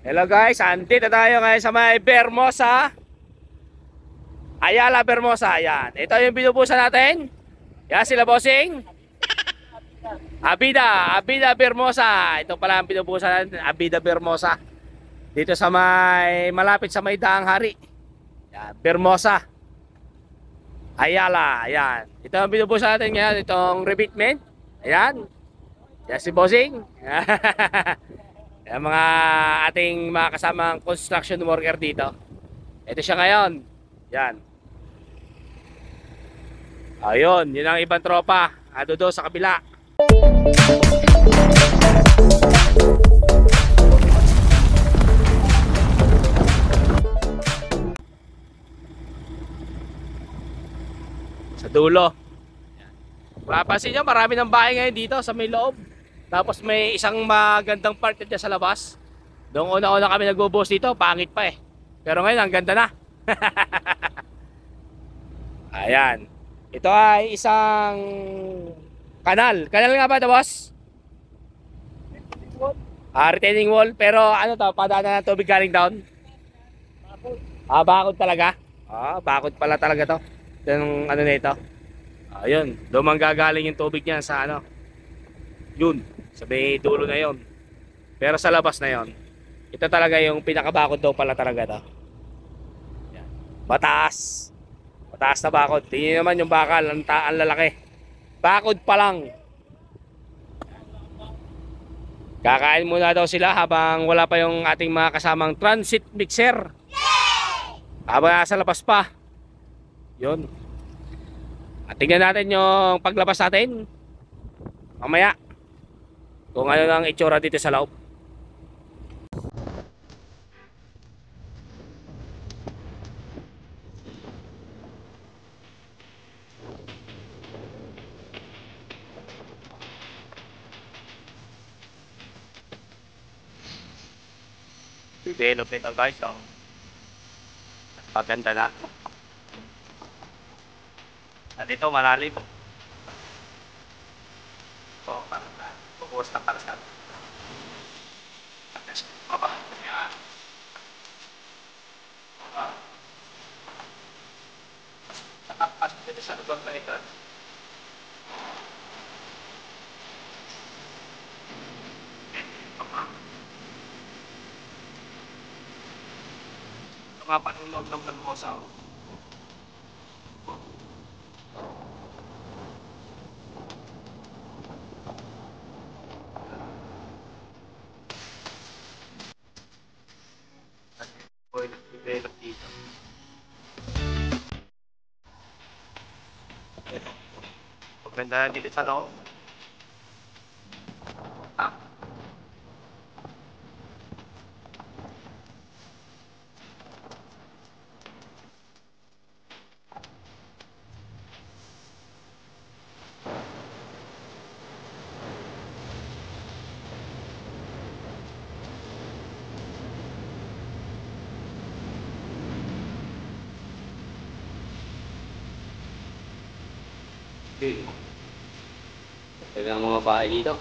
Hello guys, andito tayo ngayon sa may Vermosa, Ayala Vermosa. Yan, ito yung binubusan natin. Yan sila bossing Abida Vermosa. Ito pala ang binubusan natin, Abida Vermosa. Dito sa may, malapit sa may Daang Hari. Yan, Vermosa Ayala. Yan, ito ang binubusan natin ngayon, itong rebatement. Ayan, yan si bossing. Yung mga ating mga kasamang construction worker dito. Ito siya ngayon. Yan. Ayun, yun ang ibang tropa. Ado do sa kabila. Sa dulo. Mapapansin nyo, marami ng bahay ngayon dito sa may loob. Tapos may isang magandang part dyan sa labas. Doon una-una kami nagbo-boss dito, pangit pa eh. Pero ngayon ang ganda na. Ayan. Ito ay isang kanal. Kanal nga ba ito, boss? Retaining wall. Pero ano to, padaanan ng tubig galing down? Bakod talaga? Bakod pala talaga to. Yung ano na ito. Ayun, doon manggagaling yung tubig niyan sa ano. Yun, sa may dulo na yon. Pero sa labas na yon, ito talaga yung pinakabakod daw pala talaga to. Yan. Mataas. Mataas na bakod. Tingnan naman yung bakal, ang lalaki. Bakod pa lang. Kakain muna daw sila habang wala pa yung ating mga kasamang transit mixer. Habang nasa labas pa. Yun. At tingnan natin yung paglabas natin mamaya kung ano lang itsura dito sa loob. Develop nito guys, oh. Paganda na. At ito malalim. So, bubuhos na para sa atin. Baba. Yan. Baba. At dito sa lubag na ito. Baba. Ito nga pa ng loob ng nagbuhosa. Develop dito. Maganda dito sa loob. Ito ang mga bahay dito.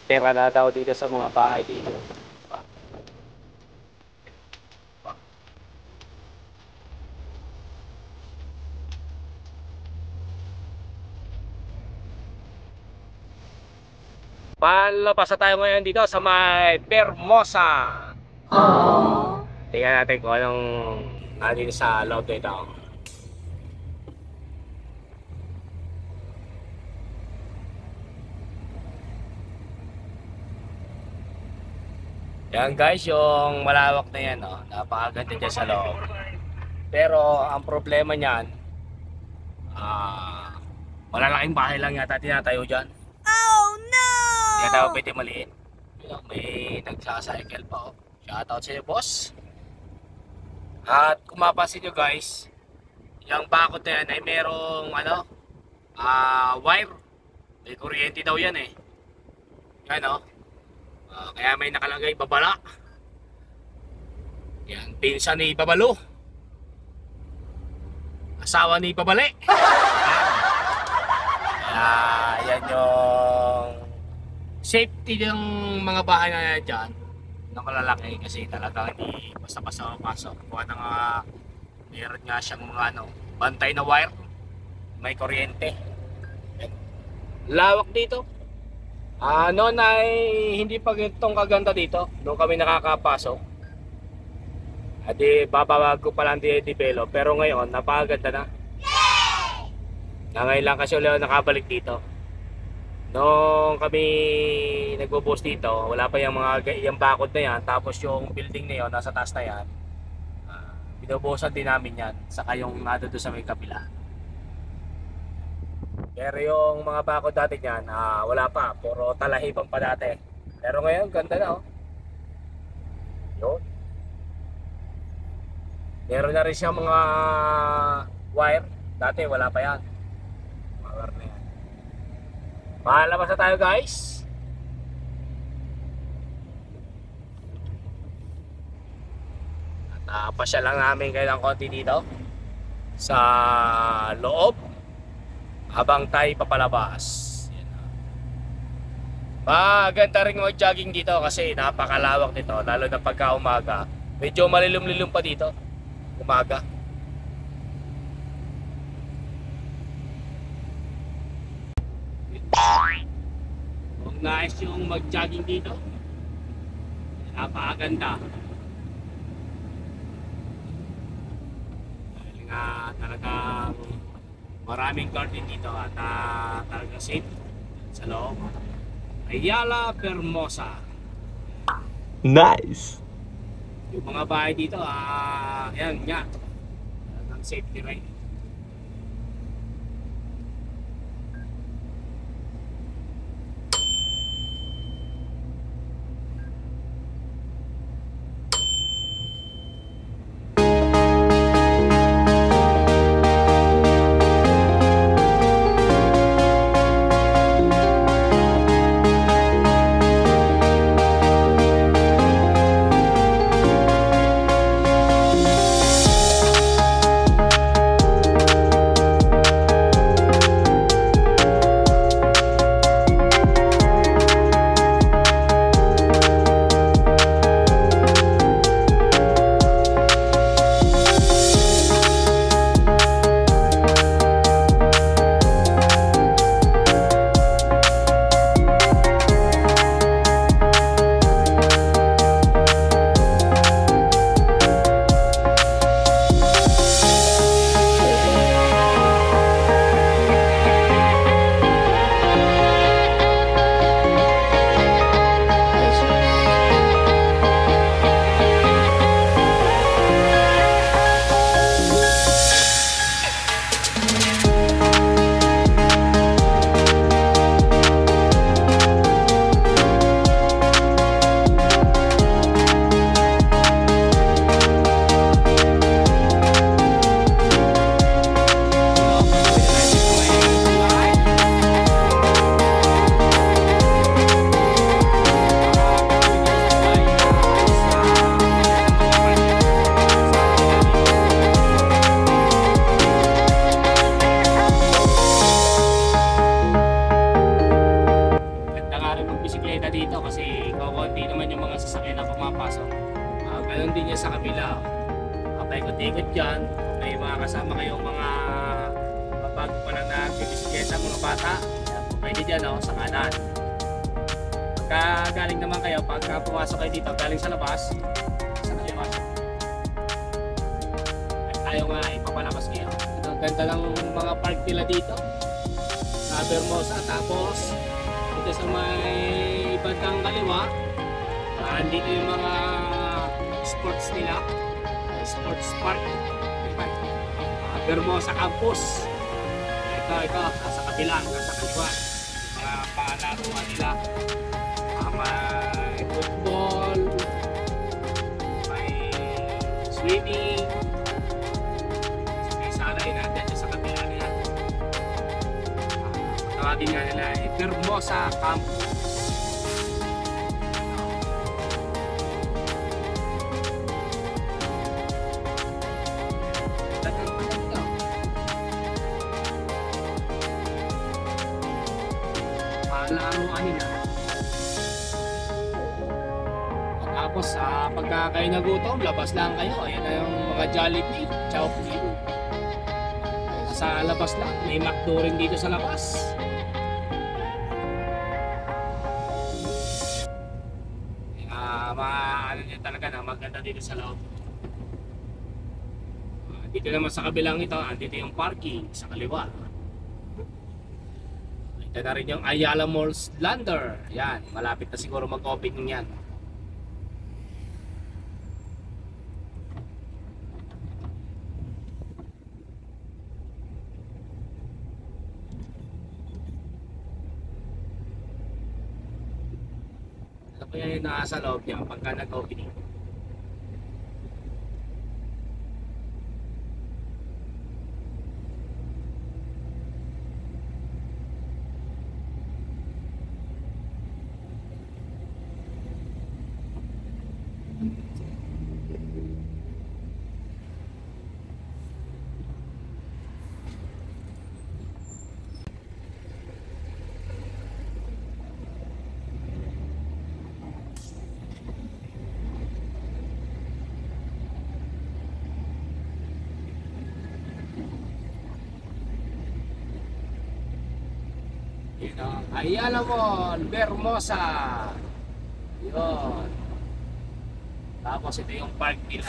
Pera na daw dito sa mga bahay dito. Palabas na tayo ngayon dito sa may Vermosa. Tingnan natin kung anong dito sa loob nito. Yan guys, yung malawak na yan, oh. Napakaganda dyan sa loob. Pero ang problema niyan, malalaking bahay lang yata tinatayo dyan. Oh no! Kaya daw pwede maliit. May nagsacycle pa, oh. Shoutout sa iyo, boss. At kung mapapansin nyo guys, yung bakod na yan ay merong ano, wire. May kuryente daw yan eh. Yan, oh. Kaya may nakalagay babala. Yan, pinsan ni Babalo. Asawa ni Babali. Yan yung Safety ng mga bahay na dyan, na malalaki kasi talaga hindi basta-basta mapasok. Kuha na nga, meron nga siyang mga ano, bantay na wire, may kuryente. Lawak dito. Noon ay hindi pa ganitong kaganda dito, doon kami nakakapasok. At babawag ko pa lang di-develop, pero ngayon napakaganda na. Ngayon lang kasi ulit nakabalik dito. Nung kami nagbo-boss dito, wala pa yung bakod na yan, tapos yung building na yun, nasa taas na yan. Binobosan din namin yan, saka yung nado doon sa may kapila. Pero yung mga bakod dati niyan, wala pa, puro talahibang pa dati. Pero ngayon, ganda na oh. Yun. Meron na rin siyang mga wire, dati wala pa yan. Mga wire na yan. Palabas na tayo guys. At pasya lang namin kayo ng konti dito sa loob habang tayo papalabas. Yan. Maganda rin mag-jogging dito kasi napakalawak nito, lalo na pagka umaga. Medyo malilum-lilum pa dito umaga. Kung nais yung mag-jogging dito, napakaganda. Dahil nga talagang maraming garden dito at talagang safe sa loob. Ayala Hermosa. Nice! Yung mga bahay dito, yan nga, talagang safety rin. Ganon din niya sa kabila. Paikot-ikot dyan. May mga kasama kayong mga bago pa lang na bisikleta, mga bata. Pwede dyan sa kanan. Pagka galing naman kayo, pagka pumasok kayo dito, galing sa labas, sa kaliwa. Tayo nga, ipapalabas kayo. Ang ganda ng mga park nila dito sa Hermosa. Tapos, dito sa may bandang kaliwa, dito yung mga sports nila, sports park, Hermosa Campus. Ito, sa kabila, sa kaliwa, mga palaruan nila. May football, may swimming, may salay natin sa kabila nila. Tawagin nga nila Hermosa Campus. Laruan nila. Tapos pagka kayo nagutom, labas lang kayo. Ayan na yung mga Jollibee, Chowking. Sa labas lang, may McDo rin dito sa labas. Mga ano niya talaga na maganda dito sa loob. Dito naman sa kabilang ito, dito yung parking sa kaliwa. Ito na rin yung Ayala Malls Lander. Yan, malapit na siguro mag-opening yan. Ano po yan yung nasa loob niya pagka nag-opening? Ayala Mall, Hermosa. Yun. Tapos ito yung park nila.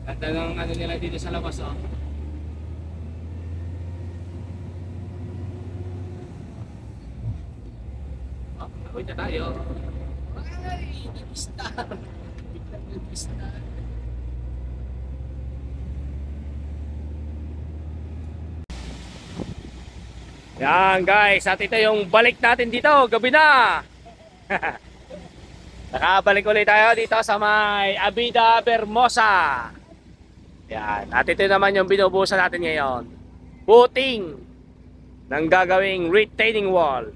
Ganda ng ano nila dito sa labas, oh. Oh, awit na tayo. Ay, nag-star. Biglang nag-star. Yan guys, at ito yung balik natin dito, gabi na. Nakabalik ulit tayo dito sa may Avida Hermosa. Yan, at ito naman yung binubusan natin ngayon. Puting ng gagawing retaining wall.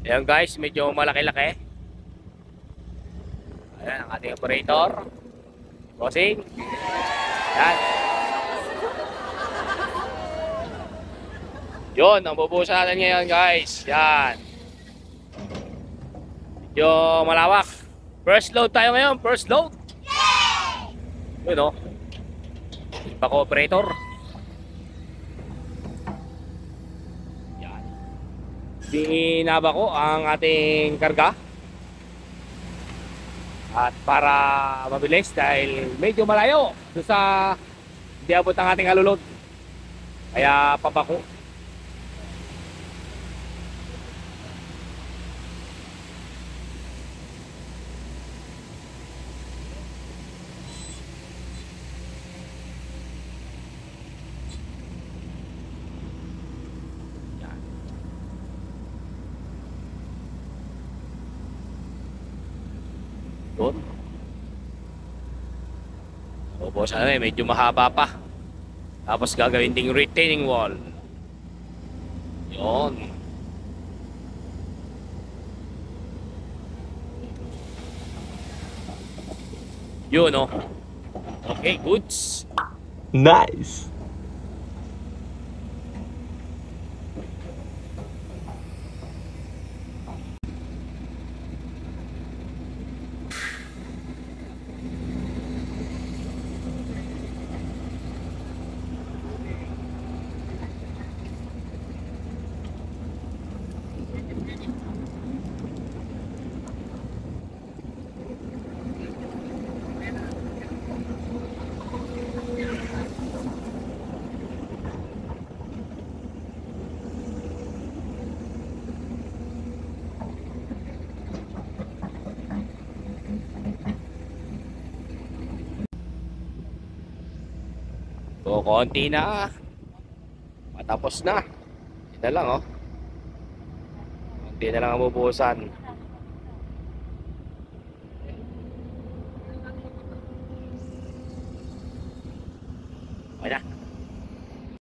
Yan guys, medyo malaki-laki. Ayan ang ating operator. Bossing. Yan. Yun, ang bubusan natin ngayon guys. Yan. Medyo malawak. First load tayo ngayon. First load. Yay! Yun o. Pako-operator. Yan. Binaba ko ang ating karga. At para mabilis dahil medyo malayo doon sa hindi abot ang ating halulod. Kaya papako. Doon. Opo, sana medyo mahaba pa. Tapos gagawin ding retaining wall. Yun. Yun, oh. Okay, goods. Nice. So, konti na. Matapos na. Ito lang, oh. Konti na lang ang bubusan.